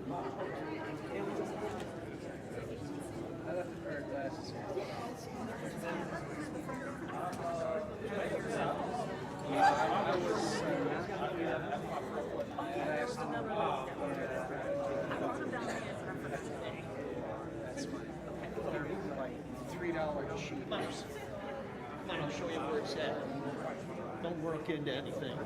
That's fine. They're like $3 cheap. Come on, I'll show you where it's at. Don't work into anything.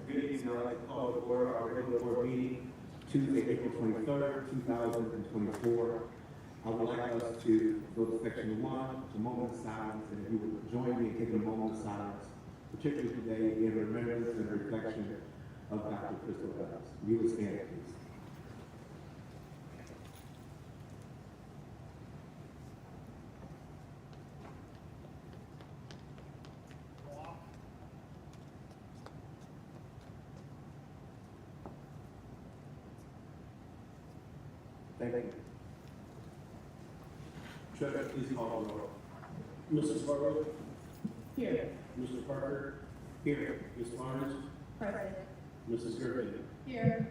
Good evening. I'd like to call to order our regular board meeting, Tuesday, April 23rd, 2024. I would like us to go to section 1, a moment of silence, and if you would join me in taking a moment of silence, particularly today in remembrance and reflection of Dr. Crystal Evans. You would stand, please. Thank you. Treasurer, please call the roll. Mrs. Barlow? Here. Mr. Parker? Here. Ms. Barnes? Present. Mrs. Gergen? Here.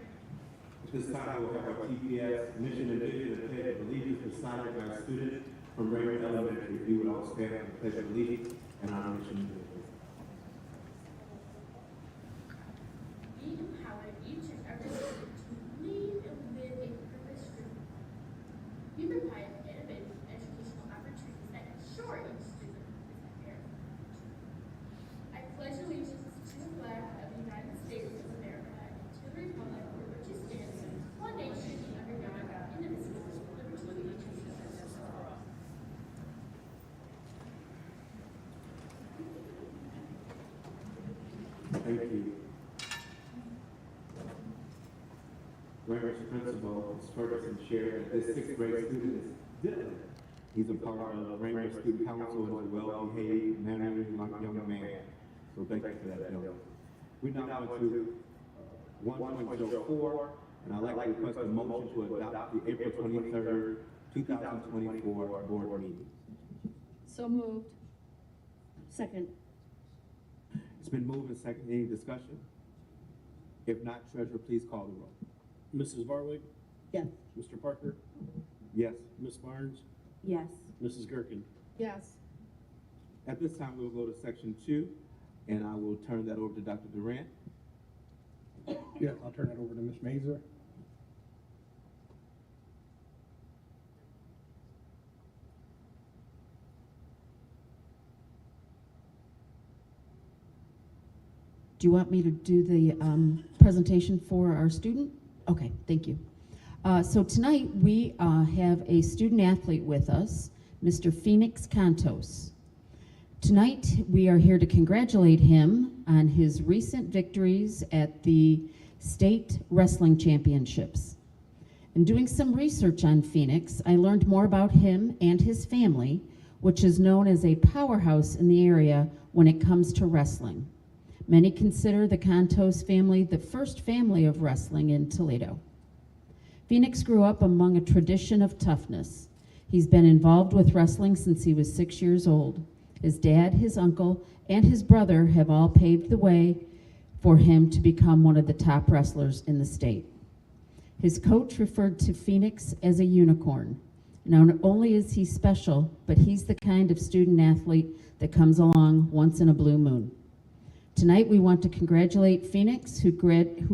At this time, we'll have our TPS mission and vision and pledge of allegiance recited by a student from Raymond Elementary. If you would all stand for the pledge of allegiance and our mission and vision. We empower each and every student to lead and live a purpose-driven life. We provide innovative educational opportunities that ensure each student is prepared for the future. I pledge allegiance to the flag of the United States of America and to the republic for which it stands, one nation, under God, indivisible, with liberty and justice for all. Thank you. Raymer's principal, Ms. Ferguson, shared that this sixth grade student is Dylan. He's a part of Raymer Student Council and is a well-behaved, mannered young man. So thank you for that, Dylan. We're now going to 1.04, and I'd like to request a motion to adopt the April 23rd, 2024 board meeting. So moved. Second. It's been moved and seconded. Any discussion? If not, Treasurer, please call the roll. Mrs. Barwick? Yes. Mr. Parker? Yes. Ms. Barnes? Yes. Mrs. Gerken? Yes. At this time, we'll go to section 2, and I will turn that over to Dr. Durant. Yes, I'll turn it over to Ms. Mazer. Do you want me to do the presentation for our student? Okay, thank you. So tonight we have a student athlete with us, Mr. Phoenix Cantos. Tonight we are here to congratulate him on his recent victories at the state wrestling championships. In doing some research on Phoenix, I learned more about him and his family, which is known as a powerhouse in the area when it comes to wrestling. Many consider the Cantos family the first family of wrestling in Toledo. Phoenix grew up among a tradition of toughness. He's been involved with wrestling since he was 6 years old. His dad, his uncle, and his brother have all paved the way for him to become one of the top wrestlers in the state. His coach referred to Phoenix as a unicorn. Not only is he special, but he's the kind of student athlete that comes along once in a blue moon. Tonight, we want to congratulate Phoenix, who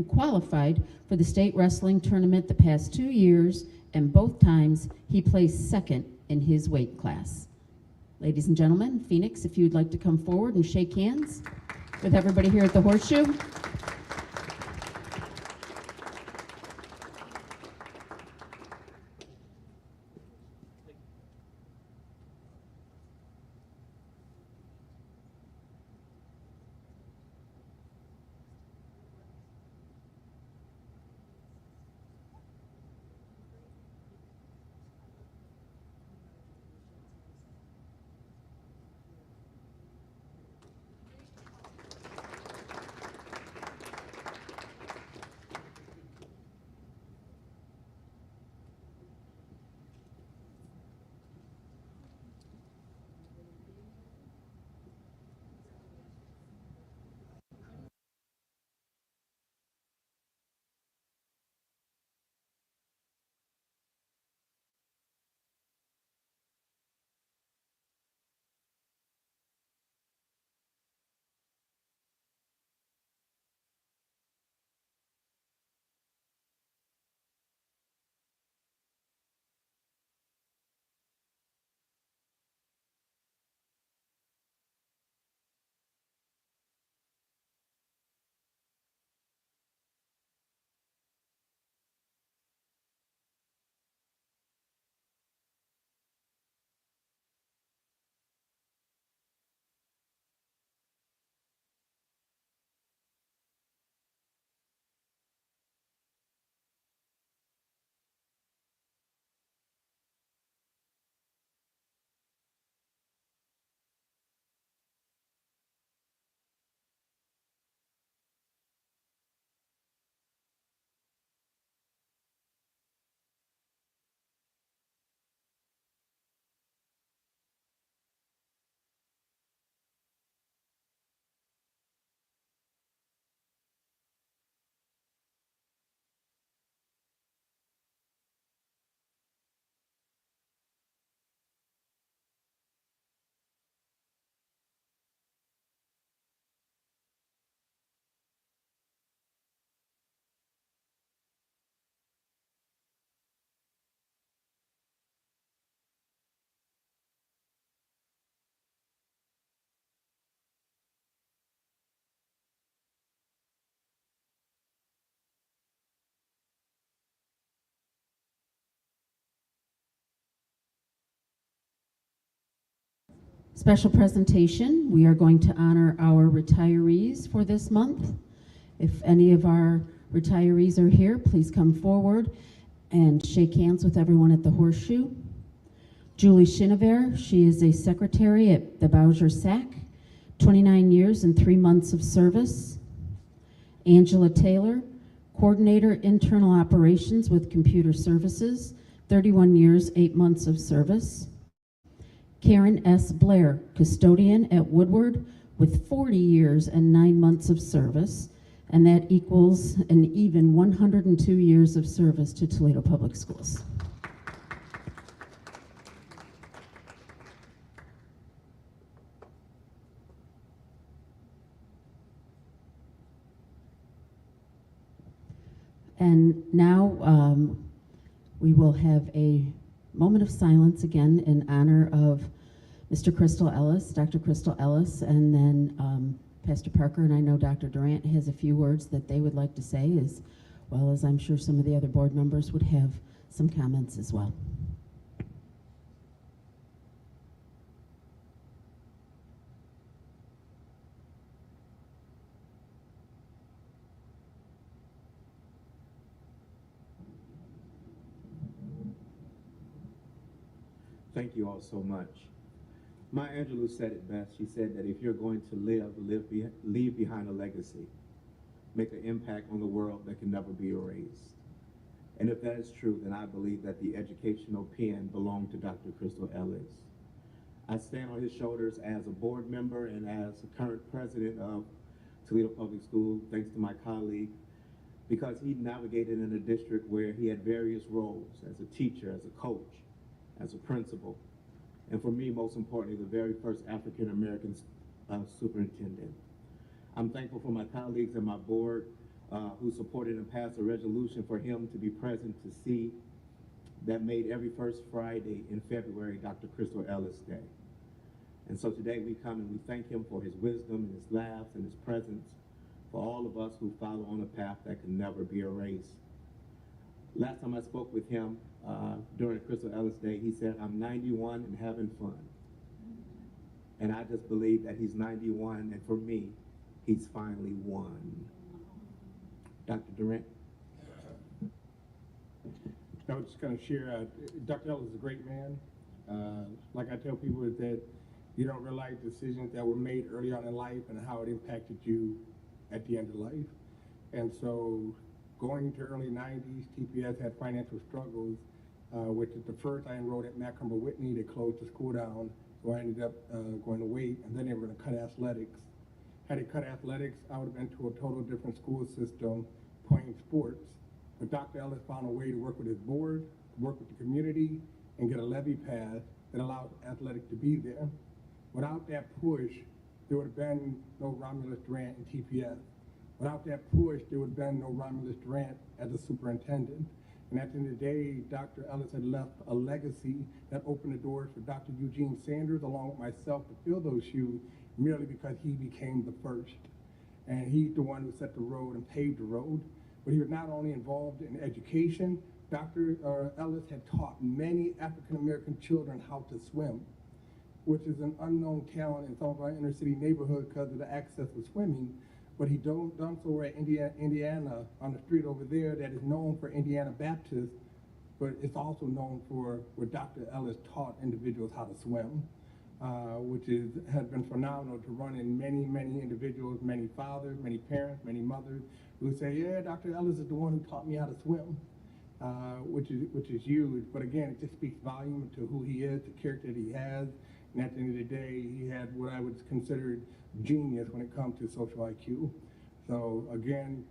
qualified for the state wrestling tournament the past 2 years, and both times he placed second in his weight class. Ladies and gentlemen, Phoenix, if you'd like to come forward and shake hands with everybody here at the Horseshoe. Special presentation, we are going to honor our retirees for this month. If any of our retirees are here, please come forward and shake hands with everyone at the Horseshoe. Julie Schinaver, she is a secretary at the Bowser SAC, 29 years and 3 months of service. Angela Taylor, coordinator internal operations with computer services, 31 years, 8 months of service. Karen S. Blair, custodian at Woodward with 40 years and 9 months of service, and that equals an even 102 years of service to Toledo Public Schools. And now we will have a moment of silence again in honor of Mr. Crystal Ellis, Dr. Crystal Ellis, and then Pastor Parker, and I know Dr. Durant has a few words that they would like to say, as well as I'm sure some of the other board members would have some comments as well. Thank you all so much. Maya Angelou said it best. She said that if you're going to leave behind a legacy, make an impact on the world that can never be erased. And if that is true, then I believe that the educational pen belonged to Dr. Crystal Ellis. I stand on his shoulders as a board member and as a current president of Toledo Public Schools, thanks to my colleague, because he navigated in a district where he had various roles as a teacher, as a coach, as a principal, and for me, most importantly, the very first African-American superintendent. I'm thankful for my colleagues and my board who supported and passed a resolution for him to be present to see that made every first Friday in February Dr. Crystal Ellis Day. And so today we come and we thank him for his wisdom and his laughs and his presence for all of us who follow on a path that can never be erased. Last time I spoke with him during Crystal Ellis Day, he said, "I'm 91 and having fun." And I just believe that he's 91, and for me, he's finally won. Dr. Durant. I was just going to share, Dr. Ellis is a great man. Like I tell people is that you don't realize decisions that were made early on in life and how it impacted you at the end of life. And so going to early 90s, TPS had financial struggles, which is the first I enrolled at Macomber Whitney. They closed the school down, so I ended up going to Wait, and then they were going to cut athletics. Had they cut athletics, I would have been to a total different school system playing sports. But Dr. Ellis found a way to work with his board, work with the community, and get a levy passed that allowed athletics to be there. Without that push, there would have been no Romulus Durant in TPS. Without that push, there would have been no Romulus Durant as a superintendent. And at the end of the day, Dr. Ellis had left a legacy that opened the doors for Dr. Eugene Sanders, along with myself, to fill those shoes, merely because he became the first. And he's the one who set the road and paved the road. But he was not only involved in education, Dr. Ellis had taught many African-American children how to swim, which is an unknown talent in some of our inner city neighborhoods because of the access to swimming. But he done so at Indiana, on the street over there that is known for Indiana Baptist, but it's also known for where Dr. Ellis taught individuals how to swim, which has been phenomenal to run in many, many individuals, many fathers, many parents, many mothers who say, yeah, Dr. Ellis is the one who taught me how to swim, which is huge. But again, it just speaks volume to who he is, the character that he has. And at the end of the day, he had what I would consider genius when it comes to social IQ. So again,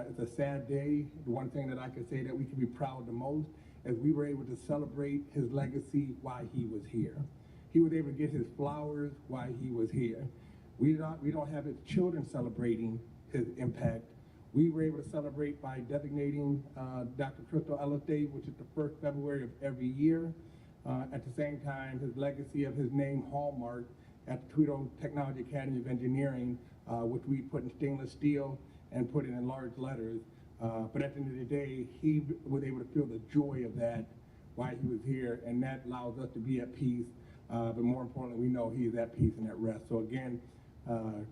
it's a sad day. The one thing that I can say that we can be proud the most is we were able to celebrate his legacy while he was here. He was able to get his flowers while he was here. We don't have his children celebrating his impact. We were able to celebrate by designating Dr. Crystal Ellis Day, which is the first February of every year. At the same time, his legacy of his name hallmark at the Toledo Technology Academy of Engineering, which we put in stainless steel and put it in large letters. But at the end of the day, he was able to feel the joy of that while he was here, and that allows us to be at peace. But more importantly, we know he is at peace and at rest. So again,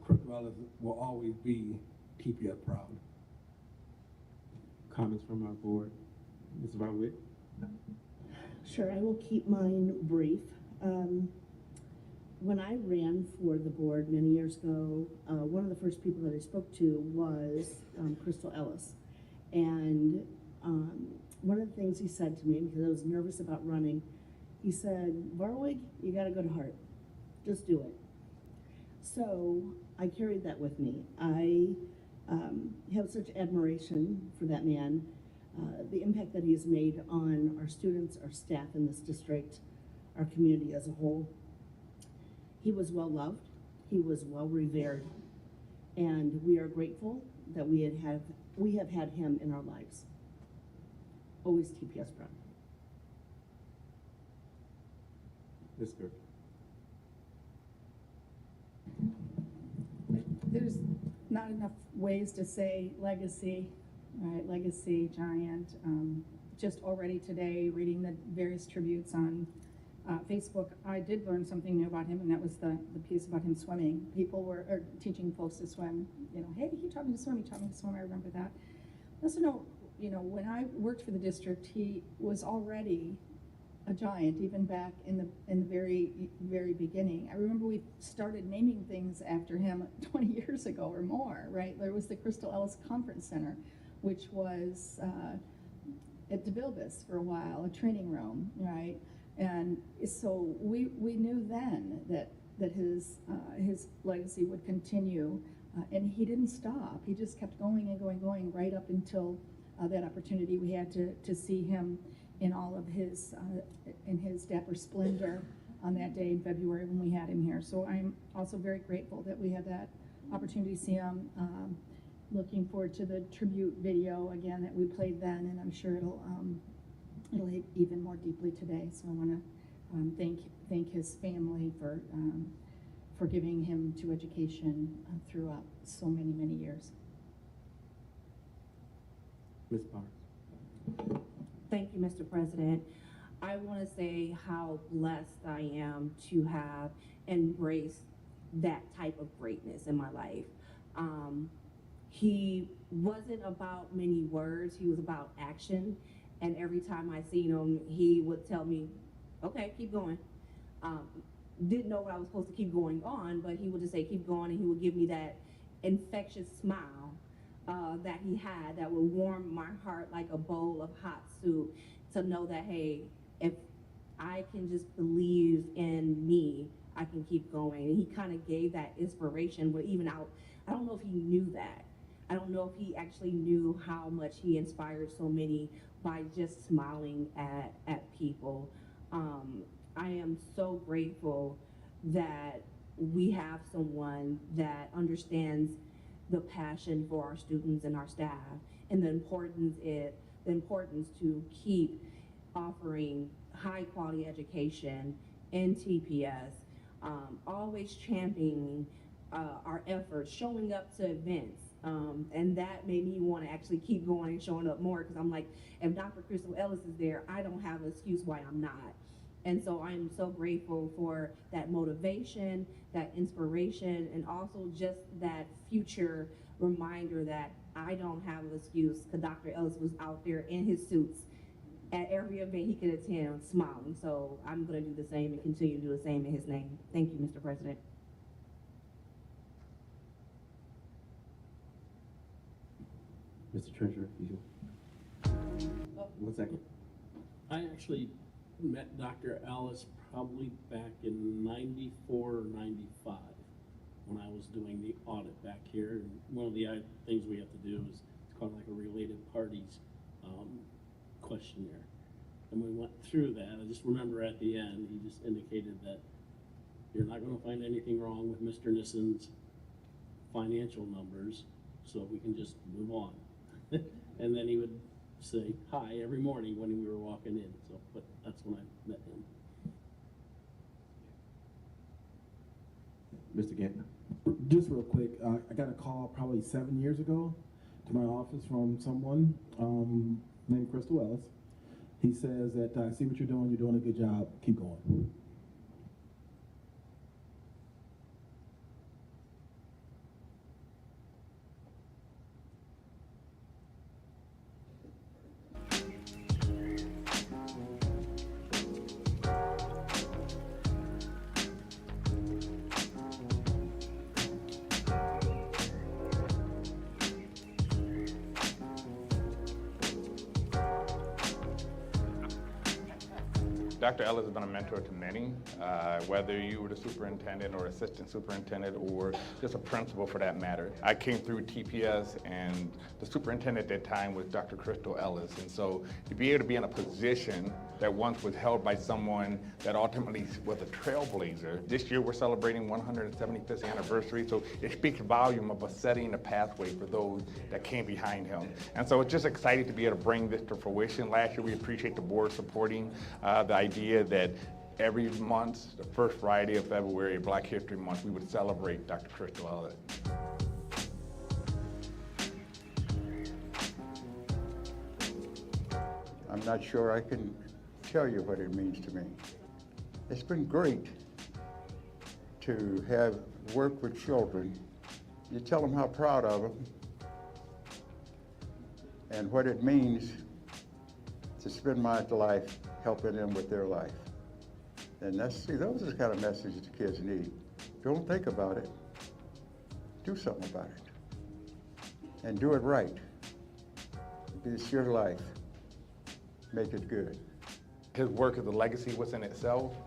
Crystal Ellis will always be TPS proud. Comments from our board. Ms. Varwick. Sure, I will keep mine brief. When I ran for the board many years ago, one of the first people that I spoke to was Crystal Ellis. And one of the things he said to me, because I was nervous about running, he said, Varwig, you gotta go to Hart. Just do it. So I carried that with me. I have such admiration for that man, the impact that he has made on our students, our staff in this district, our community as a whole. He was well loved, he was well revered, and we are grateful that we have had him in our lives. Always TPS proud. Ms. Gerke. There's not enough ways to say legacy, right? Legacy, giant. Just already today, reading the various tributes on Facebook, I did learn something new about him, and that was the piece about him swimming. People were teaching folks to swim. You know, hey, he taught me to swim. He taught me to swim. I remember that. I also know, you know, when I worked for the district, he was already a giant, even back in the very beginning. I remember we started naming things after him 20 years ago or more, right? There was the Crystal Ellis Conference Center, which was at DeVilbiss for a while, a training room, right? And so we knew then that his legacy would continue And he didn't stop. He just kept going and going right up until that opportunity we had to see him in all of his, in his dapper splendor on that day in February when we had him here. So I'm also very grateful that we had that opportunity to see him. Looking forward to the tribute video again that we played then, and I'm sure it'll hit even more deeply today. So I want to thank his family for giving him to education throughout so many years. Ms. Barnes. Thank you, Mr. President. I want to say how blessed I am to have embraced that type of greatness in my life. He wasn't about many words, he was about action. And every time I seen him, he would tell me, okay, keep going. Didn't know what I was supposed to keep going on, but he would just say, keep going, and he would give me that infectious smile that he had that would warm my heart like a bowl of hot soup, to know that, hey, if I can just believe in me, I can keep going. And he kind of gave that inspiration, but even out, I don't know if he knew that. I don't know if he actually knew how much he inspired so many by just smiling at people. I am so grateful that we have someone that understands the passion for our students and our staff, and the importance to keep offering high quality education in TPS, always championing our efforts, showing up to events. And that made me want to actually keep going and showing up more, because I'm like, if Dr. Crystal Ellis is there, I don't have an excuse why I'm not. And so I'm so grateful for that motivation, that inspiration, and also just that future reminder that I don't have an excuse, because Dr. Ellis was out there in his suits at every event he could attend, smiling. So I'm going to do the same and continue to do the same in his name. Thank you, Mr. President. Mr. Treasurer, you. 1 second. I actually met Dr. Ellis probably back in '94 or '95 when I was doing the audit back here. And one of the things we have to do is, it's called like a related parties questionnaire. And we went through that. I just remember at the end, he just indicated that you're not going to find anything wrong with Mr. Nissen's financial numbers, so we can just move on. And then he would say hi every morning when we were walking in. So, but that's when I met him. Mr. Gantner. Just real quick, I got a call probably 7 years ago to my office from someone named Crystal Ellis. He says that I see what you're doing a good job, keep going. Dr. Ellis has been a mentor to many, whether you were the superintendent or assistant superintendent or just a principal for that matter. I came through TPS, and the superintendent at that time was Dr. Crystal Ellis. And so to be able to be in a position that once was held by someone that ultimately was a trailblazer. This year we're celebrating 175th anniversary, so it speaks volume of us setting the pathway for those that came behind him. And so it's just exciting to be able to bring this to fruition. Last year we appreciate the board supporting the idea that every month, the first Friday of February, Black History Month, we would celebrate Dr. Crystal Ellis. I'm not sure I can tell you what it means to me. It's been great to have worked with children. You tell them how proud of them and what it means to spend my life helping them with their life. And those are the kind of messages the kids need. Don't think about it. Do something about it. And do it right. It's your life. Make it good. His work as a legacy within itself.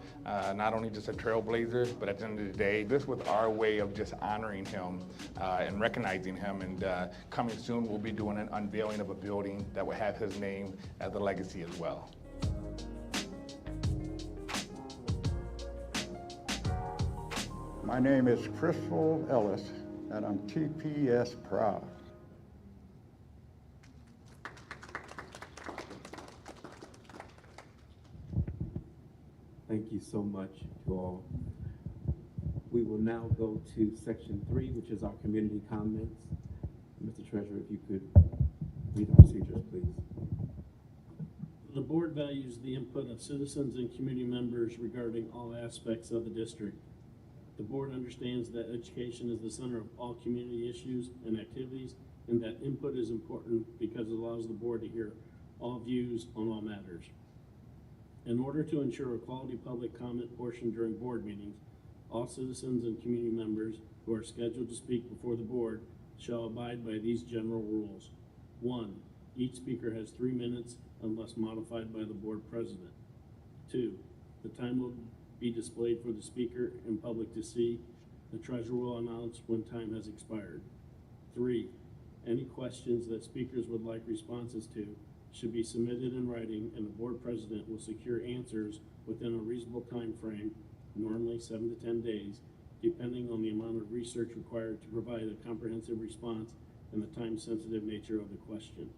not only just a trailblazer, but at the end of the day, this was our way of just honoring him and recognizing him. And coming soon, we'll be doing an unveiling of a building that will have his name as a legacy as well. My name is Crystal Ellis, and I'm TPS proud. Thank you so much to all. We will now go to section 3, which is our community comments. Mr. Treasurer, if you could read the procedures, please. The board values the input of citizens and community members regarding all aspects of the district. The board understands that education is the center of all community issues and activities, and that input is important because it allows the board to hear all views on all matters. In order to ensure a quality public comment portion during board meetings, all citizens and community members who are scheduled to speak before the board shall abide by these general rules. 1, each speaker has 3 minutes unless modified by the board president. 2, the time will be displayed for the speaker and public to see. The treasurer will announce when time has expired. 3, any questions that speakers would like responses to should be submitted in writing, and the board president will secure answers within a reasonable time frame, normally 7 to 10 days, depending on the amount of research required to provide a comprehensive response and the time-sensitive nature of the question.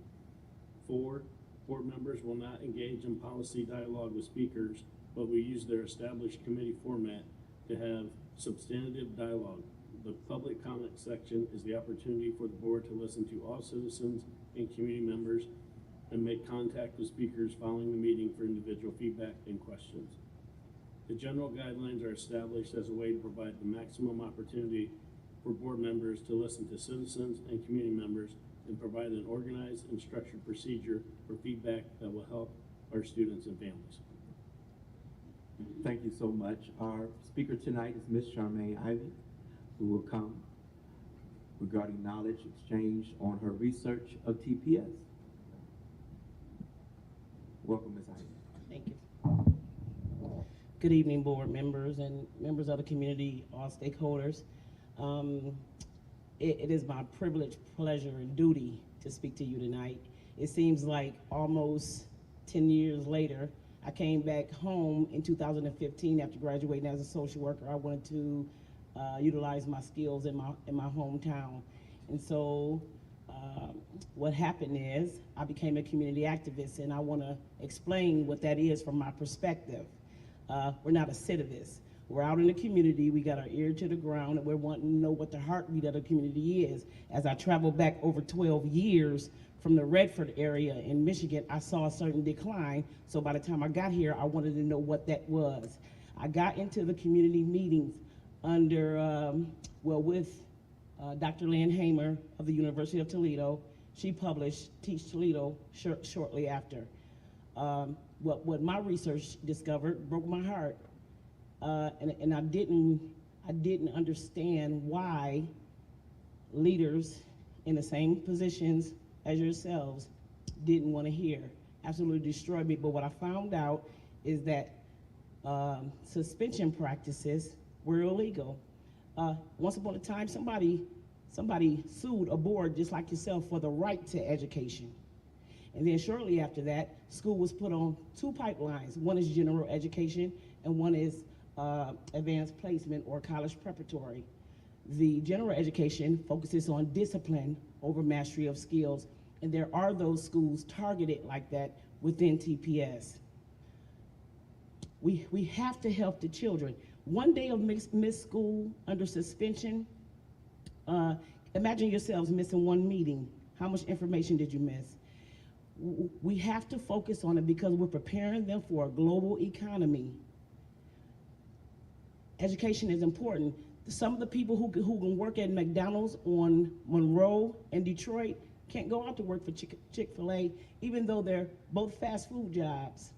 4, board members will not engage in policy dialogue with speakers, but will use their established committee format to have substantive dialogue. The public comment section is the opportunity for the board to listen to all citizens and community members and make contact with speakers following the meeting for individual feedback and questions. The general guidelines are established as a way to provide the maximum opportunity for board members to listen to citizens and community members and provide an organized and structured procedure for feedback that will help our students and families. Thank you so much. Our speaker tonight is Ms. Charmaine Ivy, who will come regarding knowledge exchange on her research of TPS. Welcome, Ms. Ivy. Thank you. Good evening, board members and members of the community, all stakeholders. It is my privilege, pleasure, and duty to speak to you tonight. It seems like almost 10 years later, I came back home in 2015 after graduating as a social worker. I wanted to utilize my skills in my hometown. And so what happened is I became a community activist, and I want to explain what that is from my perspective. We're not acidivist. We're out in the community, we got our ear to the ground, and we're wanting to know what the heartbeat of the community is. As I traveled back over 12 years from the Redford area in Michigan, I saw a certain decline. So by the time I got here, I wanted to know what that was. I got into the community meetings under, with Dr. Lynn Hamer of the University of Toledo. She published Teach Toledo shortly after. What my research discovered broke my heart. And I didn't understand why leaders in the same positions as yourselves didn't want to hear. Absolutely destroyed me. But what I found out is that suspension practices were illegal. Once upon a time, somebody sued a board just like yourself for the right to education. And then shortly after that, school was put on 2 pipelines. One is general education, and one is advanced placement or college preparatory. The general education focuses on discipline over mastery of skills, and there are those schools targeted like that within TPS. We have to help the children. One day of missed school under suspension, imagine yourselves missing 1 meeting. How much information did you miss? We have to focus on it because we're preparing them for a global economy. Education is important. Some of the people who can work at McDonald's on Monroe and Detroit can't go out to work for Chick-fil-A, even though they're both fast food jobs.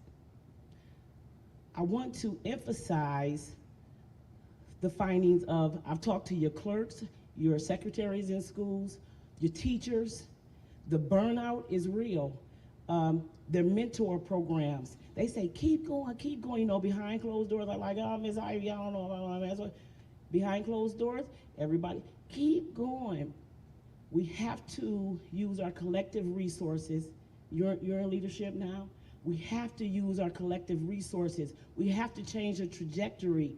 I want to emphasize the findings of, I've talked to your clerks, your secretaries in schools, your teachers. The burnout is real. their mentor programs. They say, keep going, you know, behind closed doors. I'm like, oh, Ms. Ivy, I don't know if I want to mess with. Behind closed doors, everybody, keep going. We have to use our collective resources. You're in leadership now. We have to use our collective resources. We have to change the trajectory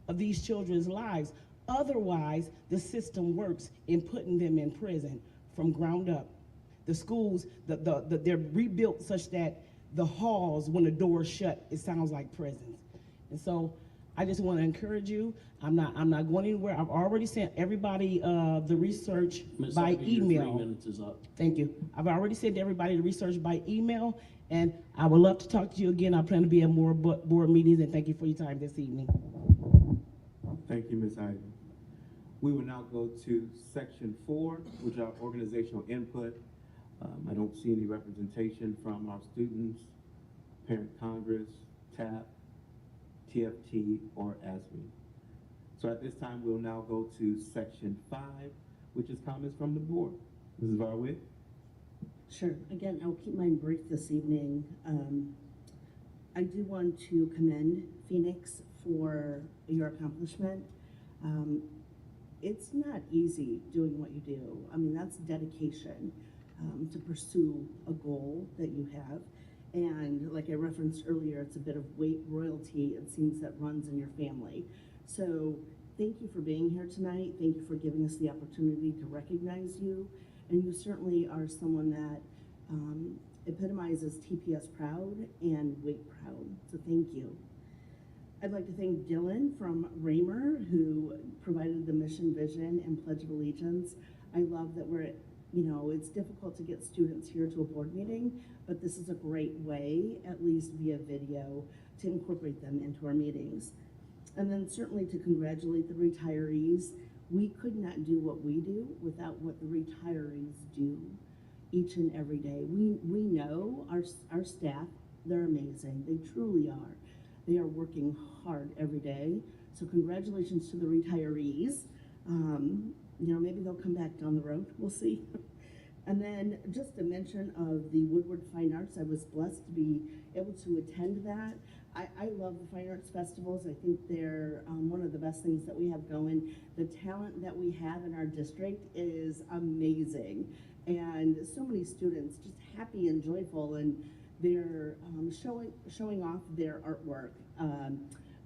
of these children's lives. Otherwise, the system works in putting them in prison from ground up. The schools, they're rebuilt such that the halls, when the doors shut, it sounds like prisons. And so I just want to encourage you. I'm not going anywhere. I've already sent everybody the research by Ivy, your email. 3 minutes is up. Thank you. I've already sent everybody the research by email, and I would love to talk to you again. I plan to be at more board meetings, and thank you for your time this evening. Thank you, Ms. Ivy. We will now go to section 4, which are organizational input. I don't see any representation from our students, Parent Congress, TAP, TFT, or ASME. So at this time, we'll now go to section 5, which is comments from the board. Mrs. Varwick? Sure. Again, I'll keep mine brief this evening. I do want to commend Phoenix for your accomplishment. It's not easy doing what you do. I mean, that's dedication to pursue a goal that you have. And like I referenced earlier, it's a bit of weight royalty, it seems, that runs in your family. So thank you for being here tonight. Thank you for giving us the opportunity to recognize you. And you certainly are someone that epitomizes TPS proud and weight proud. So thank you. I'd like to thank Dylan from Raymer, who provided the mission, vision, and Pledge of Allegiance. I love that we're, you know, it's difficult to get students here to a board meeting, but this is a great way, at least via video, to incorporate them into our meetings. And then certainly to congratulate the retirees. We could not do what we do without what the retirees do each and every day. We know our staff, they're amazing. They truly are. They are working hard every day. So congratulations to the retirees. You know, maybe they'll come back down the road, we'll see. And then just a mention of the Woodward Fine Arts. I was blessed to be able to attend that. I love the Fine Arts Festivals. I think they're one of the best things that we have going. The talent that we have in our district is amazing. And so many students just happy and joyful, and they're showing off their artwork.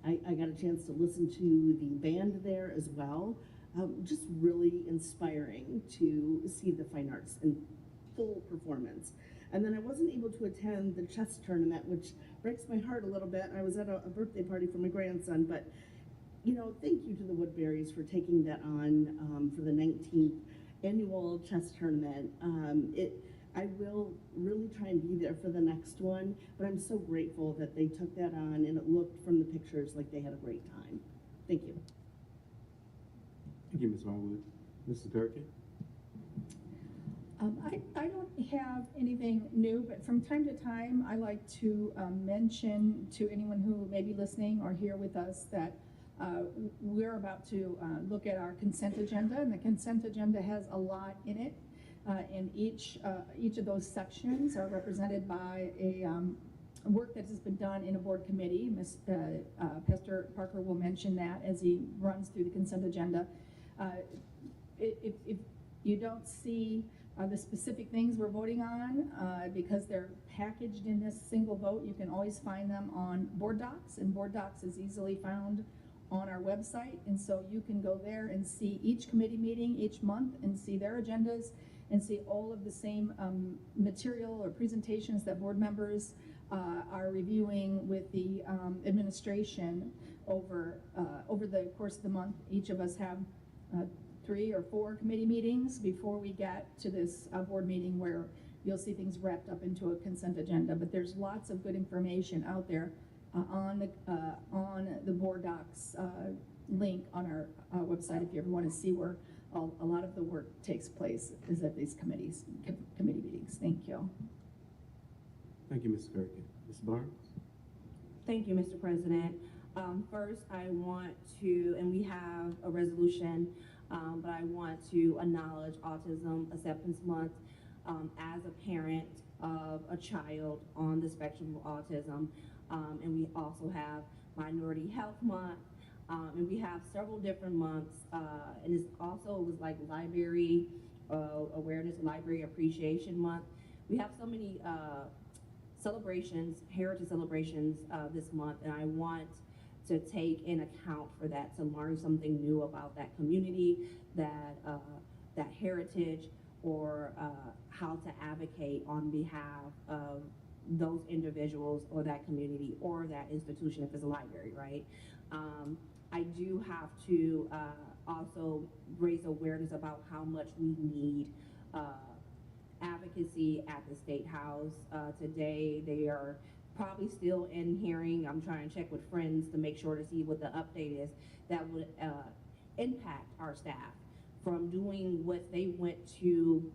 I got a chance to listen to the band there as well. Just really inspiring to see the fine arts in full performance. And then I wasn't able to attend the chess tournament, which breaks my heart a little bit. I was at a birthday party for my grandson, but you know, thank you to the Woodburys for taking that on for the 19th annual chess tournament. I will really try and be there for the next one, but I'm so grateful that they took that on, and it looked from the pictures like they had a great time. Thank you. Thank you, Ms. Marwood. Mrs. Durkin? I don't have anything new, but from time to time, I like to mention to anyone who may be listening or here with us that we're about to look at our consent agenda, and the consent agenda has a lot in it. And each of those sections are represented by a work that has been done in a board committee. Pastor Parker will mention that as he runs through the consent agenda. If you don't see the specific things we're voting on, because they're packaged in this single vote, you can always find them on board docs, and board docs is easily found on our website. And so you can go there and see each committee meeting each month and see their agendas and see all of the same material or presentations that board members are reviewing with the administration over the course of the month. Each of us have 3 or 4 committee meetings before we get to this board meeting where you'll see things wrapped up into a consent agenda. But there's lots of good information out there on the board docs link on our website if you ever want to see where a lot of the work takes place is at these committee meetings. Thank you. Thank you, Ms. Durkin. Ms. Barnes? Thank you, Mr. President. First, I want to, and we have a resolution, but I want to acknowledge Autism Acceptance Month. as a parent of a child on the spectrum of autism. And we also have Minority Health Month, and we have several different months. And it was like Library Awareness, Library Appreciation Month. We have so many celebrations, heritage celebrations this month, and I want to take in account for that, to learn something new about that community, that heritage, or how to advocate on behalf of those individuals or that community or that institution if it's a library, right? I do have to also raise awareness about how much we need advocacy at the State House. Today, they are probably still in hearing. I'm trying to check with friends to make sure to see what the update is that would impact our staff from doing what they went to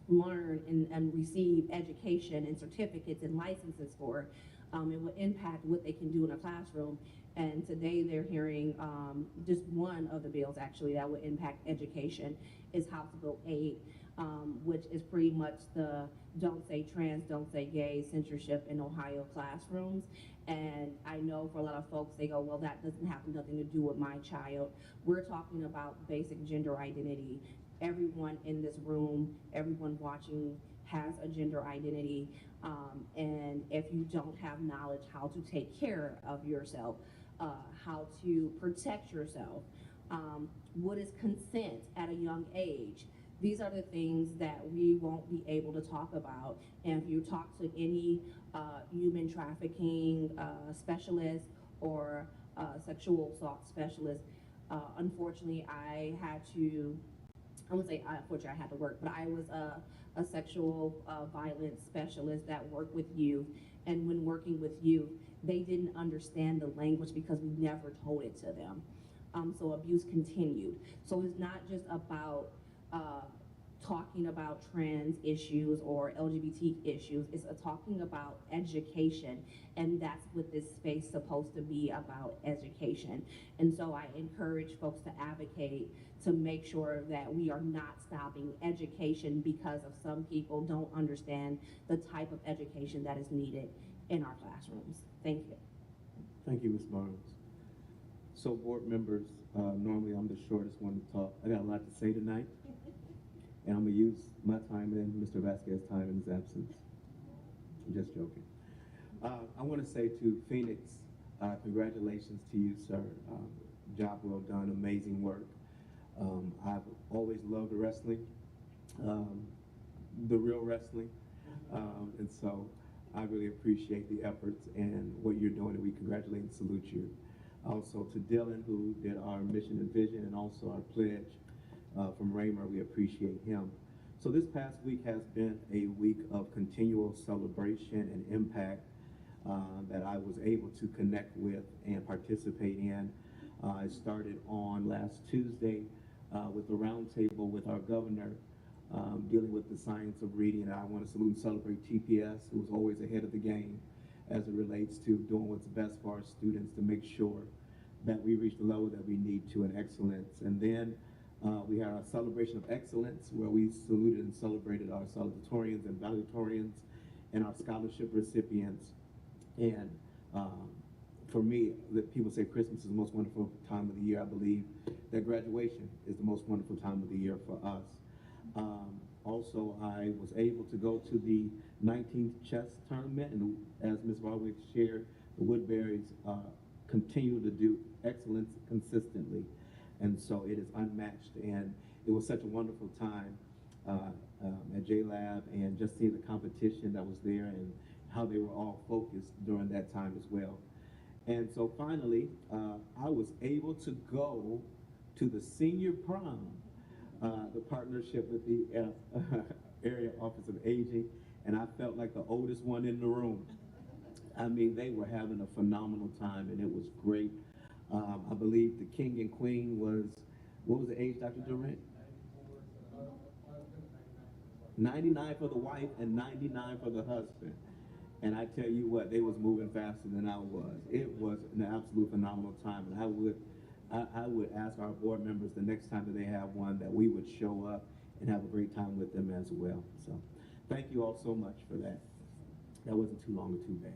learn and receive education and certificates and licenses for. It would impact what they can do in a classroom. And today they're hearing just one of the bills actually that would impact education is House Bill 8, which is pretty much the don't say trans, don't say gay censorship in Ohio classrooms. And I know for a lot of folks, they go, well, that doesn't have nothing to do with my child. We're talking about basic gender identity. Everyone in this room, everyone watching has a gender identity. And if you don't have knowledge how to take care of yourself, how to protect yourself, what is consent at a young age, these are the things that we won't be able to talk about. And if you talk to any human trafficking specialist or sexual assault specialist, unfortunately, I wouldn't say unfortunately I had to work, but I was a sexual violence specialist that worked with youth. And when working with youth, they didn't understand the language because we never told it to them. So abuse continued. So it's not just about talking about trans issues or LGBT issues, it's talking about education, and that's what this space is supposed to be about, education. And so I encourage folks to advocate to make sure that we are not stopping education because of some people don't understand the type of education that is needed in our classrooms. Thank you. Thank you, Ms. Barnes. So board members, normally I'm the shortest one to talk. I got a lot to say tonight, and I'm gonna use my time and Mr. Vasquez's time in his absence. I'm just joking. I wanna say to Phoenix, congratulations to you, sir. Job well done, amazing work. I've always loved wrestling, the real wrestling, and so I really appreciate the efforts and what you're doing, and we congratulate and salute you. Also to Dylan, who did our mission and vision and also our pledge from Raymer, we appreciate him. So this past week has been a week of continual celebration and impact that I was able to connect with and participate in. I started on last Tuesday with the roundtable with our governor dealing with the science of reading, and I want to salute and celebrate TPS, who is always ahead of the game as it relates to doing what's best for our students to make sure that we reach the level that we need to in excellence. And then we had our celebration of excellence, where we saluted and celebrated our salutatorians and valedictorians and our scholarship recipients. And for me, that people say Christmas is the most wonderful time of the year. I believe that graduation is the most wonderful time of the year for us. Also, I was able to go to the 19th chess tournament, and as Ms. Warwick shared, the Woodburys continue to do excellence consistently, and so it is unmatched. And it was such a wonderful time at J-Lab, and just seeing the competition that was there and how they were all focused during that time as well. And so finally, I was able to go to the senior prom, the partnership with the Area Office of Aging, and I felt like the oldest one in the room. I mean, they were having a phenomenal time, and it was great. I believe the king and queen was, what was the age, Dr. Durant? 99 for the wife and 99 for the husband. And I tell you what, they was moving faster than I was. It was an absolute phenomenal time, and I would ask our board members the next time that they have one that we would show up and have a great time with them as well. So Thank you all so much for that. That wasn't too long or too bad.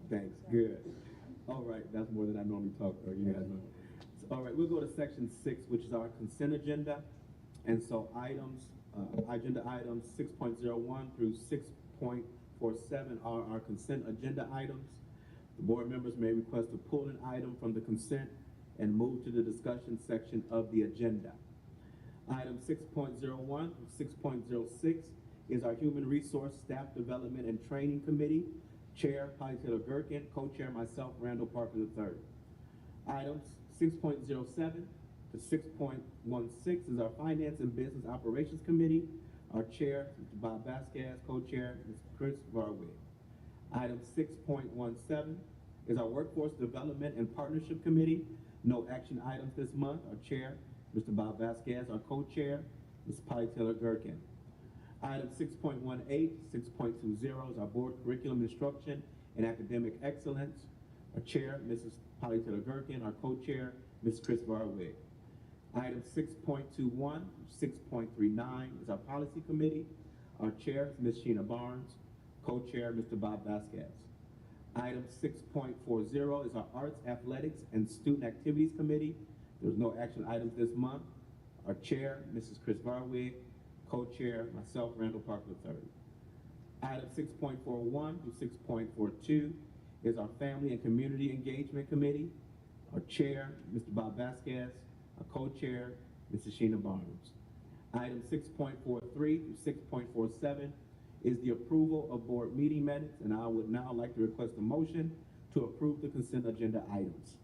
Thanks, good. All right, that's more than I normally talk, or you guys know. So, all right, we'll go to section 6, which is our consent agenda. And so agenda items 6.01 through 6.47 are our consent agenda items. The board members may request to pull an item from the consent and move to the discussion section of the agenda. Item 6.01 through 6.06 is our Human Resource Staff Development and Training Committee. Chair, Polly Taylor Gherkin. Co-chair, myself, Randall Parker III. Items 6.07 to 6.16 is our Finance and Business Operations Committee. Our chair, Mr. Bob Vasquez. Co-chair, Mr. Chris Varwig. Item 6.17 is our Workforce Development and Partnership Committee. No action items this month. Our chair, Mr. Bob Vasquez. Our co-chair, Ms. Polly Taylor Gherkin. Item 6.18, 6.20 is our Board Curriculum Instruction and Academic Excellence. Our chair, Mrs. Polly Taylor Gherkin. Our co-chair, Ms. Chris Varwig. Item 6.21, 6.39 is our Policy Committee. Our chair, Ms. Sheena Barnes. Co-chair, Mr. Bob Vasquez. Item 6.40 is our Arts, Athletics, and Student Activities Committee. There's no action items this month. Our chair, Mrs. Chris Varwig. Co-chair, myself, Randall Parker III. Item 6.41 through 6.42 is our Family and Community Engagement Committee. Our chair, Mr. Bob Vasquez. Our co-chair, Mrs. Sheena Barnes. Item 6.43 through 6.47 is the approval of board meeting minutes, and I would now like to request a motion to approve the consent agenda items.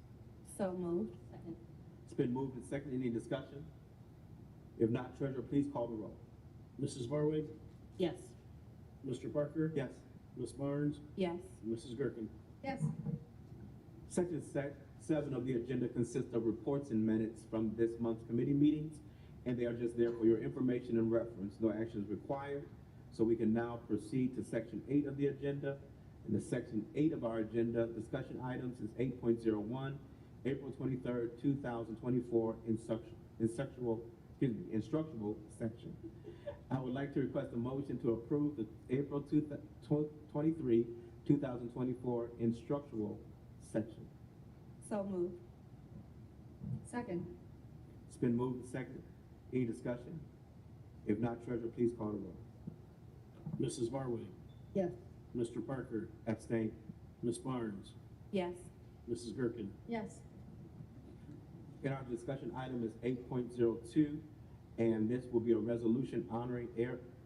So moved. Second. It's been moved and seconded. Any discussion? If not, treasurer, please call the roll. Mrs. Varwig, Yes. Mr. Parker, Yes. Ms. Barnes, Yes. Mrs. Gherkin. Yes. Section 7 of the agenda consists of reports and minutes from this month's committee meetings, and they are just there for your information and reference. No action is required. So we can now proceed to section 8 of the agenda. And the section 8 of our agenda discussion items is 8.01, April 23rd, 2024, instructional section. I would like to request a motion to approve the April 23, 2024 instructional section. So moved. Second. It's been moved and seconded. Any discussion? If not, treasurer, please call the roll. Mrs. Varwig, Yes. Mr. Parker, Abstain. Ms. Barnes, Yes. Mrs. Gherkin. Yes. And our discussion item is 8.02, and this will be a resolution honoring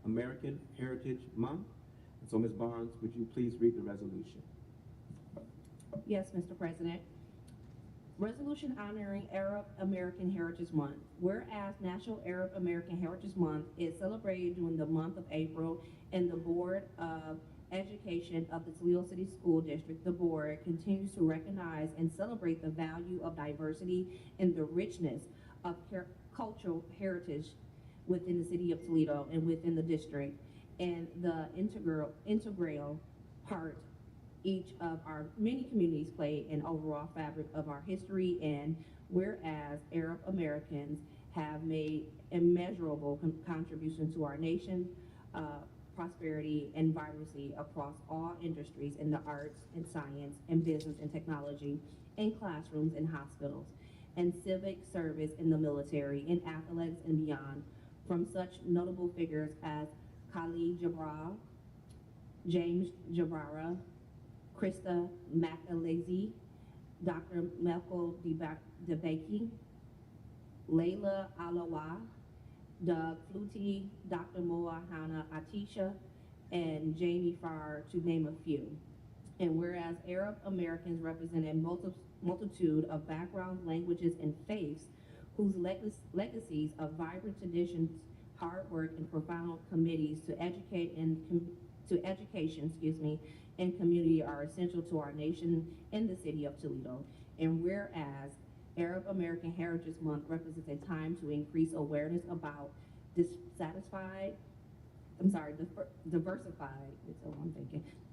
American Heritage Month. And so, Ms. Barnes, would you please read the resolution? Yes, Mr. President. Resolution honoring Arab American Heritage Month. Whereas National Arab American Heritage Month is celebrated during the month of April, and the Board of Education of the Toledo City School District, the board continues to recognize and celebrate the value of diversity and the richness of cultural heritage within the city of Toledo and within the district, and the integral part each of our many communities play an overall fabric of our history. And whereas Arab Americans have made immeasurable contributions to our nation, prosperity and vibrancy across all industries in the arts and science and business and technology, in classrooms and hospitals, and civic service in the military, in athletics and beyond, from such notable figures as Khalid Gibran, James Jabara, Krista McAlezy, Dr. Melko Debaki, Layla Alawa, Doug Flutie, Dr. Moa Hana Atisha, and Jamie Farr, to name a few. And whereas Arab Americans represent a multitude of backgrounds, languages, and faiths whose legacies of vibrant traditions, hard work, and profound committees to education and community are essential to our nation and the city of Toledo. And whereas Arab American Heritage Month represents a time to increase awareness about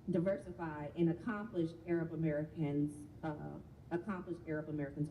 diversified and accomplished Arab Americans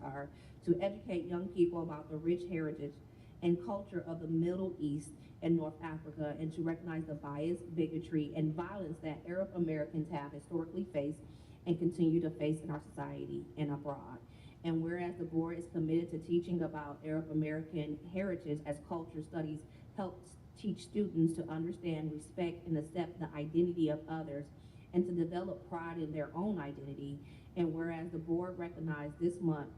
are, to educate young people about the rich heritage and culture of the Middle East and North Africa, and to recognize the bias, bigotry, and violence that Arab Americans have historically faced and continue to face in our society and abroad. And whereas the board is committed to teaching about Arab American heritage as culture studies helps teach students to understand, respect, and accept the identity of others and to develop pride in their own identity. And whereas the board recognized this month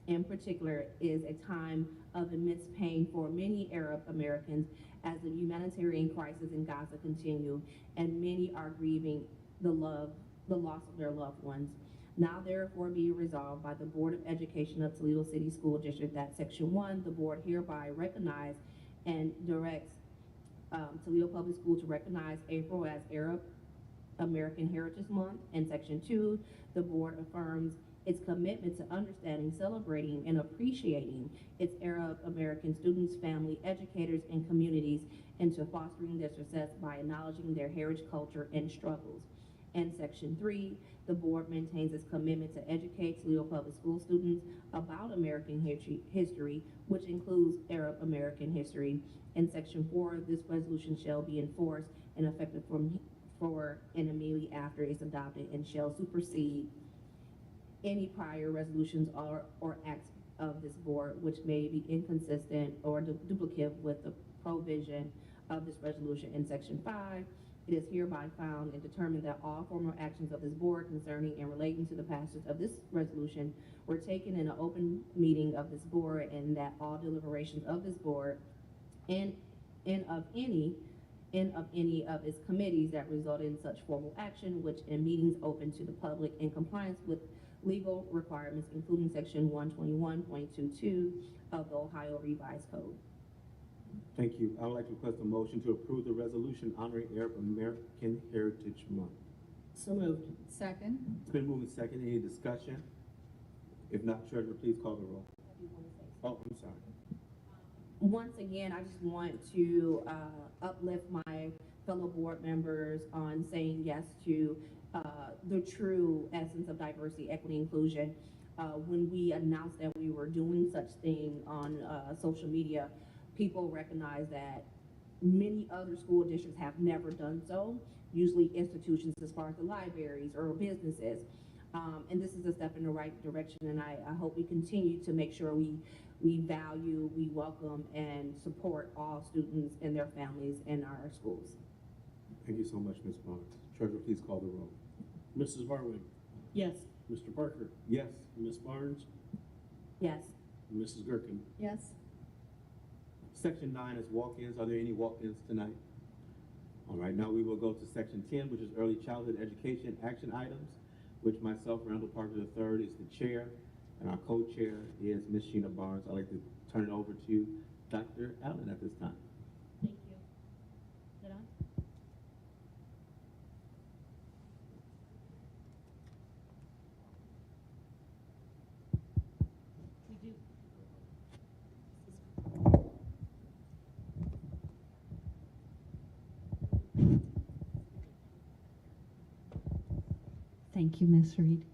in particular is a time of immense pain for many Arab Americans as the humanitarian crisis in Gaza continue and many are grieving the loss of their loved ones. Now therefore be resolved by the Board of Education of Toledo City School District that Section 1, the board hereby recognize and directs Toledo Public School to recognize April as Arab American Heritage Month, and Section 2, the board affirms its commitment to understanding, celebrating, and appreciating its Arab American students, family, educators, and communities, and to fostering their success by acknowledging their heritage, culture, and struggles. And Section 3, the board maintains its commitment to educate Toledo Public School students about American history, which includes Arab American history. And Section 4, this resolution shall be enforced and effective for and immediately after it's adopted and shall supersede any prior resolutions or acts of this board which may be inconsistent or duplicative with the provision of this resolution. In Section 5, it is hereby found and determined that all formal actions of this board concerning and relating to the passage of this resolution were taken in an open meeting of this board, and that all deliberations of this board and of any of its committees that result in such formal action, which in meetings open to the public in compliance with legal requirements, including Section 121.22 of the Ohio Revised Code. Thank you. I would like to request a motion to approve the resolution honoring Arab American Heritage Month. So moved. Second. It's been moved and seconded. Any discussion? If not, Treasurer, please call the roll. Oh, I'm sorry. Once again, I just want to uplift my fellow board members on saying yes to the true essence of diversity, equity, inclusion. When we announced that we were doing such thing on social media, people recognize that many other school districts have never done so, usually institutions as far as the libraries or businesses. And this is a step in the right direction, and I hope we continue to make sure we value, we welcome, and support all students and their families in our schools. Thank you so much, Ms. Barnes. Treasurer, please call the roll. Mrs. Varwig, Yes. Mr. Parker, Yes. Ms. Barnes, Yes. Mrs. Gherkin. Yes. Section 9 is walk-ins. Are there any walk-ins tonight? All right, now we will go to Section 10, which is early childhood education action items, which myself, Randall Parker III, is the chair, and our co-chair is Ms. Sheena Barnes. I'd like to turn it over to Dr. Allen at this time. Thank you. Is it on? We do. Thank you, Ms. Reed.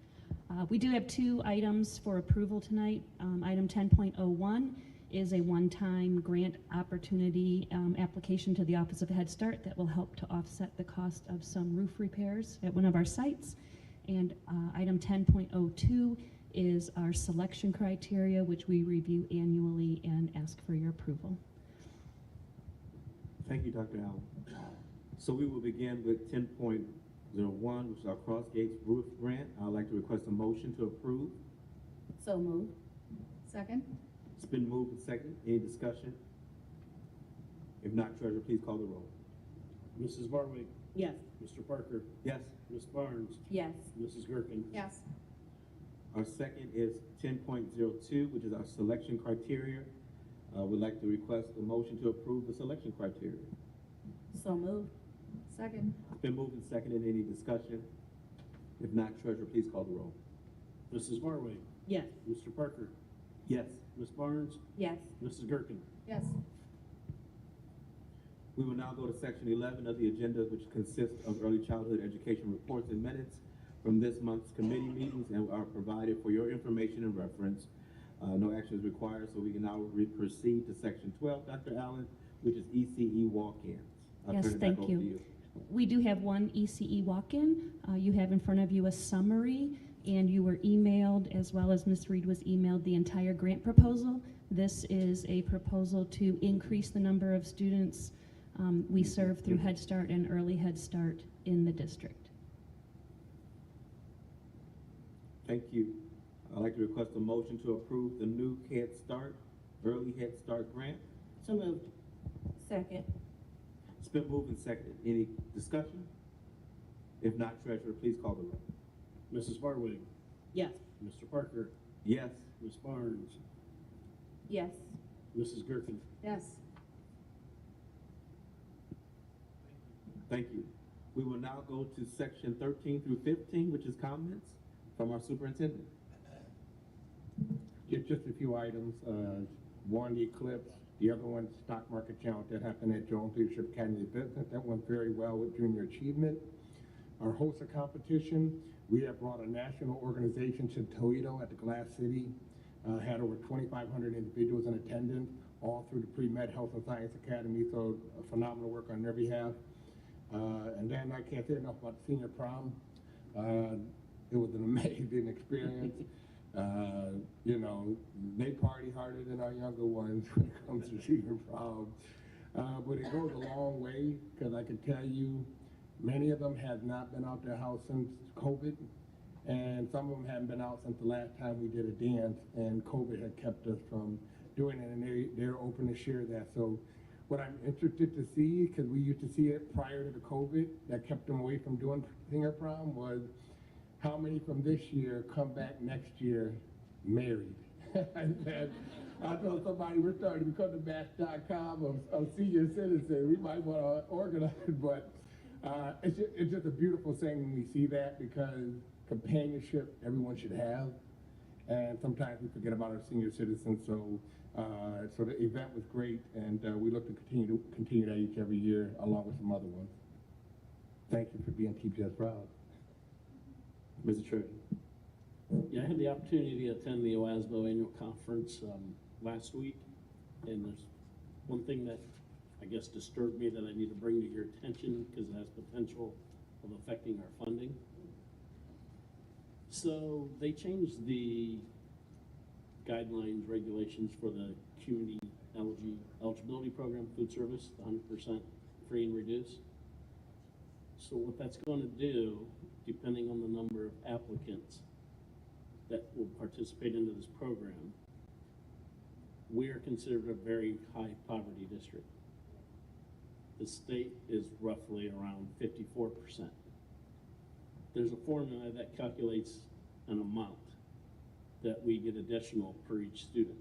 We do have two items for approval tonight. Item 10.01 is a one-time grant opportunity application to the Office of Head Start that will help to offset the cost of some roof repairs at one of our sites. And item 10.02 is our selection criteria, which we review annually and ask for your approval. Thank you, Dr. Allen. So we will begin with 10.01, which is our Cross Gates Roof Grant. I'd like to request a motion to approve. So moved. Second. It's been moved and seconded. Any discussion? If not, Treasurer, please call the roll. Mrs. Varwig, Yes. Mr. Parker, Yes. Ms. Barnes, Yes. Mrs. Gherkin. Yes. Our second is 10.02, which is our selection criteria. We'd like to request a motion to approve the selection criteria. So moved. Second. It's been moved and seconded. Any discussion? If not, Treasurer, please call the roll. Mrs. Varwig, Yes. Mr. Parker, Yes. Ms. Barnes, Yes. Mrs. Gherkin. Yes. We will now go to Section 11 of the agenda, which consists of early childhood education reports and minutes from this month's committee meetings and are provided for your information and reference. No action is required, so we can now proceed to Section 12. Dr. Allen, which is ECE walk-ins. I'll Yes, turn it back thank over to you. We do have one ECE walk-in. You have in front of you a summary, and you were emailed, as well as Ms. Reed was emailed, the entire grant proposal. This is a proposal to increase the number of students we serve through Head Start and Early Head Start in the district. Thank you. I'd like to request a motion to approve the new Head Start, Early Head Start grant. So moved. Second. It's been moved and seconded. Any discussion? If not, Treasurer, please call the roll. Mrs. Barwig, Yes. Mr. Parker, Yes. Ms. Barnes, Yes. Mrs. Gerken. Yes. Thank you. We will now go to section 13 through 15, which is comments from our superintendent. Just a few items. One, the eclipse. The other one, stock market challenge that happened at Jones Leadership Academy of Business. That went very well with junior achievement. Our host of competition, we have brought a national organization to Toledo at the Glass City. Had over 2,500 individuals in attendance, all through the Pre-Med Health and Science Academy, so phenomenal work on their behalf. And then I can't say enough about the senior prom. It was an amazing experience. You know, they party harder than our younger ones when it comes to senior prom. But it goes a long way, because I can tell you, many of them have not been out their house since COVID, and some of them haven't been out since the last time we did a dance, and COVID had kept us from doing it, and they're open to share that. So what I'm interested to see, because we used to see it prior to the COVID, that kept them away from doing senior prom, was how many from this year come back next year married. And I told somebody we're starting to become the match.com of senior citizens. We might want to organize, but it's just a beautiful thing when we see that, because companionship everyone should have, and sometimes we forget about our senior citizens. So so the event was great, and we look to continue that each every year, along with some other ones. Thank you for being TPS proud. Mr. Trey. Yeah, I had the opportunity to attend the OASBO annual conference last week, and there's one thing that I guess disturbed me that I need to bring to your attention, because it has potential of affecting our funding. So they changed the guidelines, regulations for the community eligibility program, food service, 100% free and reduced. So what that's going to do, depending on the number of applicants that will participate into this program, we are considered a very high poverty district. The state is roughly around 54%. There's a formula that calculates an amount that we get additional per each student.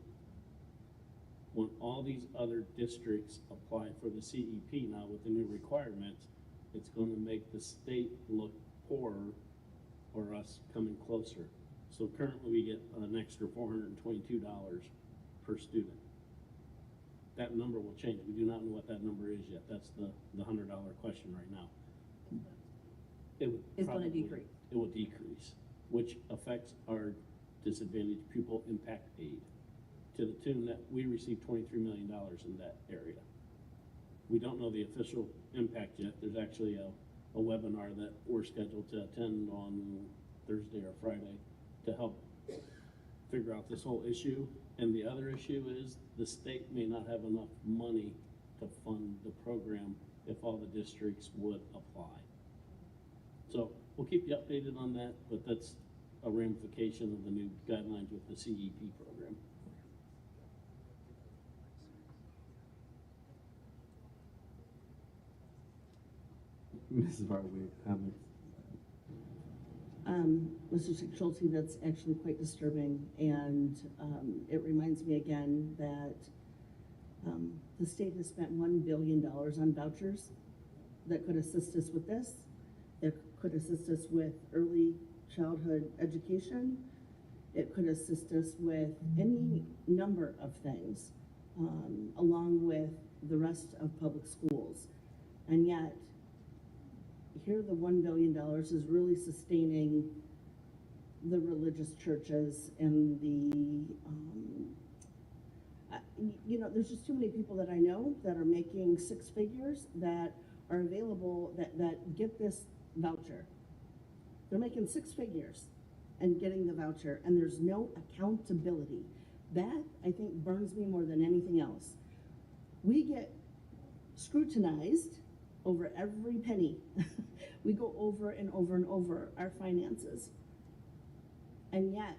When all these other districts apply for the CEP now with the new requirements, it's going to make the state look poorer or us coming closer. So currently we get an extra $422 per student. That number will change. We do not know what that number is yet. That's the $100 question right now. It's going to decrease. It will decrease, which affects our disadvantaged pupil impact aid, to the tune that we received $23 million in that area. We don't know the official impact yet. There's actually a webinar that we're scheduled to attend on Thursday or Friday to help figure out this whole issue. And the other issue is the state may not have enough money to fund the program if all the districts would apply. So we'll keep you updated on that, but that's a ramification of the new guidelines with the CEP program. Mrs. Barwig, comments? Mr. Schulte, that's actually quite disturbing, and it reminds me again that the state has spent $1 billion on vouchers that could assist us with this, that could assist us with early childhood education, it could assist us with any number of things, along with the rest of public schools. And yet, here the $1 billion is really sustaining the religious churches and the, you know, there's just too many people that I know that are making six figures that are available, that get this voucher. They're making six figures and getting the voucher, and there's no accountability. That, I think, burns me more than anything else. We get scrutinized over every penny. We go over and over and over our finances. And yet,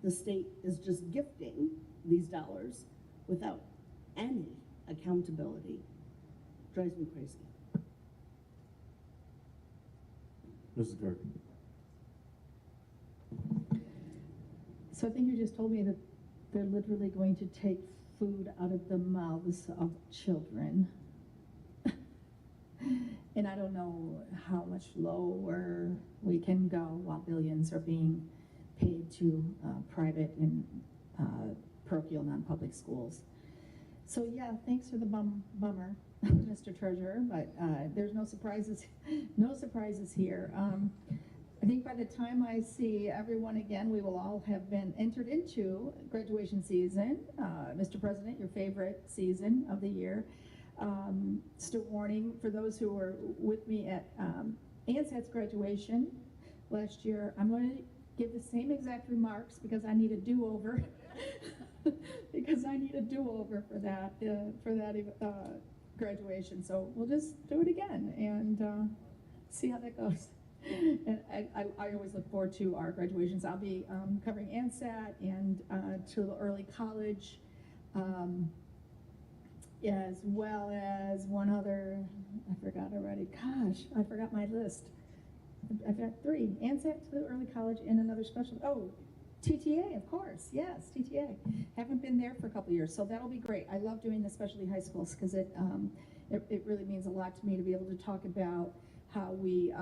the state is just gifting these dollars without any accountability. Drives me crazy. Mrs. Gardner. So I think you just told me that they're literally going to take food out of the mouths of children. And I don't know how much lower we can go while billions are being paid to private and parochial non-public schools. So yeah, thanks for the bummer, Mr. Treasurer, but there's no surprises, no surprises here. I think by the time I see everyone again, we will all have been entered into graduation season. Mr. President, your favorite season of the year. Still warning for those who were with me at ANSAT's graduation last year, I'm going to give the same exact remarks because I need a do-over. Because I need a do-over for that graduation. So we'll just do it again and see how that goes. And I always look forward to our graduations. I'll be covering ANSAT and to the early college, as well as one other, I forgot already. Gosh, I forgot my list. I've got three: ANSAT, to the early college, and another special. Oh, TTA, of course. Yes, TTA. Haven't been there for a couple years, so that'll be great. I love doing the specialty high schools because it really means a lot to me to be able to talk about how we,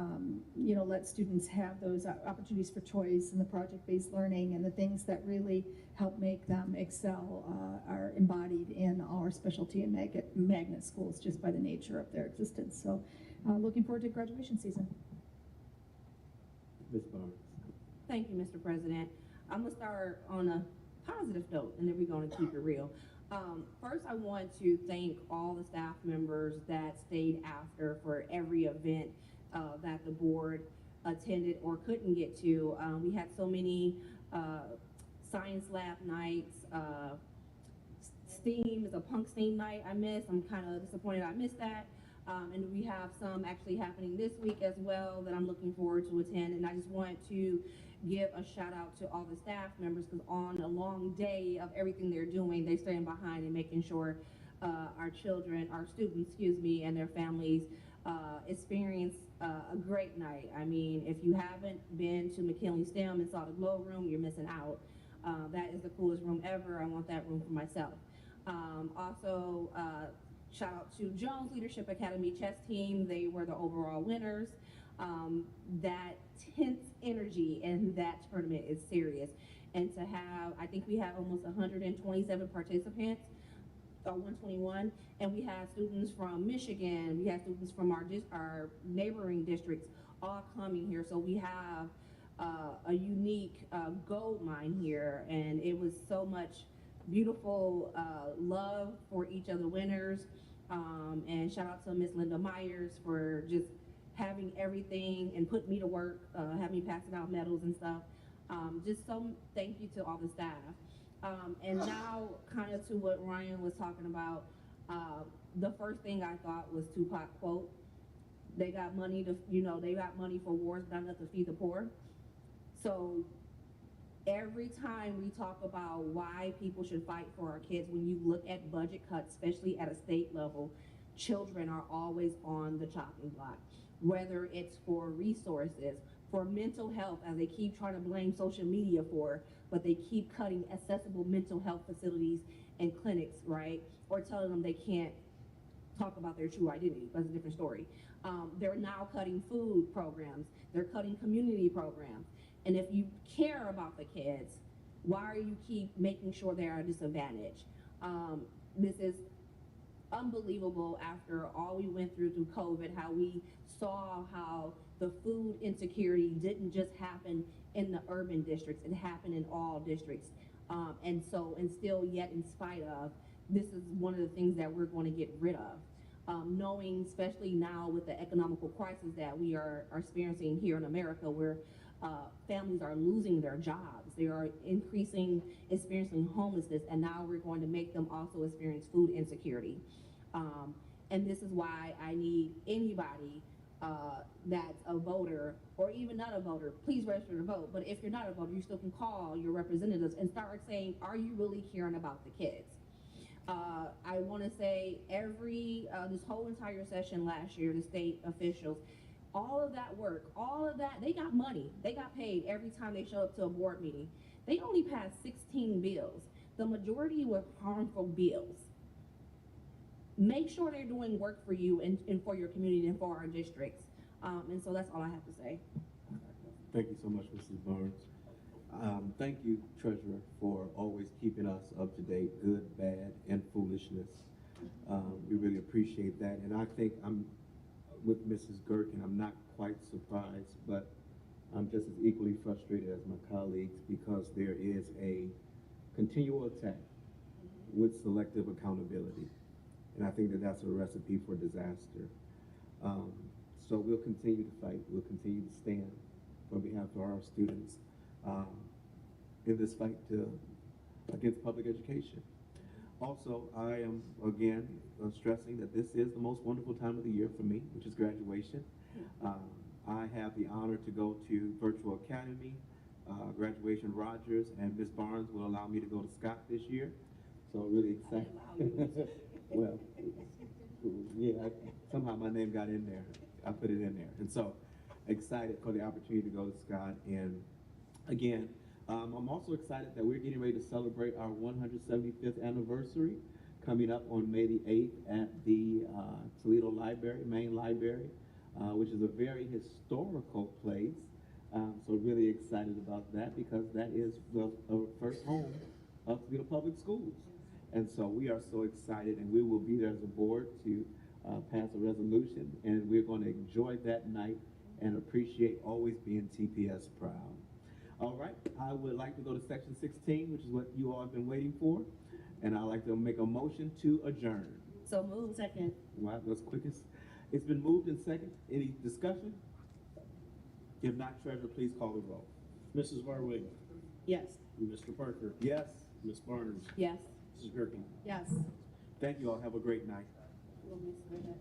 let students have those opportunities for choice and the project-based learning and the things that really help make them excel are embodied in our specialty and magnet schools just by the nature of their existence. So looking forward to graduation season. Ms. Barnes. Thank you, Mr. President. I'm gonna start on a positive note, and then we're gonna keep it real. First, I want to thank all the staff members that stayed after for every event that the board attended or couldn't get to. We had so many science lab nights. STEAM is a punk STEAM night I missed. I'm kind of disappointed I missed that. And we have some actually happening this week as well that I'm looking forward to attend. And I just want to give a shout out to all the staff members because on a long day of everything they're doing, they're staying behind and making sure our students, and their families experience a great night. I mean, if you haven't been to McKinley STEM and saw the glow room, you're missing out. That is the coolest room ever. I want that room for myself. Also, shout out to Jones Leadership Academy chess team. They were the overall winners. That tense energy in that tournament is serious. And to have, I think we have almost 127 participants, 121, and we have students from Michigan, we have students from our neighboring districts all coming here. So we have a unique gold mine here, and it was so much beautiful love for each of the winners. And shout out to Miss Linda Myers for just having everything and put me to work, have me passing out medals and stuff. Just some thank you to all the staff. And now kind of to what Ryan was talking about, the first thing I thought was Tupac quote, they got money to, they got money for wars, not enough to feed the poor. So every time we talk about why people should fight for our kids, when you look at budget cuts, especially at a state level, children are always on the chopping block. Whether it's for resources, for mental health, as they keep trying to blame social media for, but they keep cutting accessible mental health facilities and clinics, right? Or telling them they can't talk about their true identity. That's a different story. They're now cutting food programs. They're cutting community programs. And if you care about the kids, why are you keep making sure they're at a disadvantage? This is unbelievable after all we went through COVID, how we saw how the food insecurity didn't just happen in the urban districts, it happened in all districts. And still yet in spite of, this is one of the things that we're going to get rid of. Knowing, especially now with the economical crisis that we are experiencing here in America, where families are losing their jobs, they are experiencing homelessness, and now we're going to make them also experience food insecurity. And this is why I need anybody that's a voter or even not a voter, please register to vote. But if you're not a voter, you still can call your representatives and start saying, are you really caring about the kids? I want to say this whole entire session last year, the state officials, all of that work, all of that, they got money. They got paid every time they show up to a board meeting. They only passed 16 bills. The majority were harmful bills. Make sure they're doing work for you and for your community and for our districts. And so that's all I have to say. Thank you so much, Mrs. Barnes. Thank you, Treasurer, for always keeping us up to date, good, bad, and foolishness. We really appreciate that. And I think I'm with Mrs. Gherkin. I'm not quite surprised, but I'm just as equally frustrated as my colleagues because there is a continual attack with selective accountability. And I think that that's a recipe for disaster. So we'll continue to fight. We'll continue to stand on behalf of our students in this fight against public education. Also, I am again stressing that this is the most wonderful time of the year for me, which is graduation. I have the honor to go to Virtual Academy, graduation Rogers, and Ms. Barnes will allow me to go to Scott this year. So I'm really excited. Well, yeah, somehow my name got in there. I put it in there. And so excited for the opportunity to go to Scott. And again, I'm also excited that we're getting ready to celebrate our 175th anniversary coming up on May the 8th at the Toledo Library, main library, which is a very historical place. So really excited about that because that is the first home of Toledo Public Schools. And so we are so excited, and we will be there as a board to pass a resolution, and we're going to enjoy that night and appreciate always being TPS proud. All right, I would like to go to section 16, which is what you all have been waiting for, and I'd like to make a motion to adjourn. So moved. Second. Wow, that's quickest. It's been moved and second. Any discussion? If not, Treasurer, please call the roll. Mrs. Varwig. Yes. Mr. Parker. Yes. Ms. Barnes. Yes. Mrs. Gherkin. Yes. Thank you all. Have a great night. We'll miss her.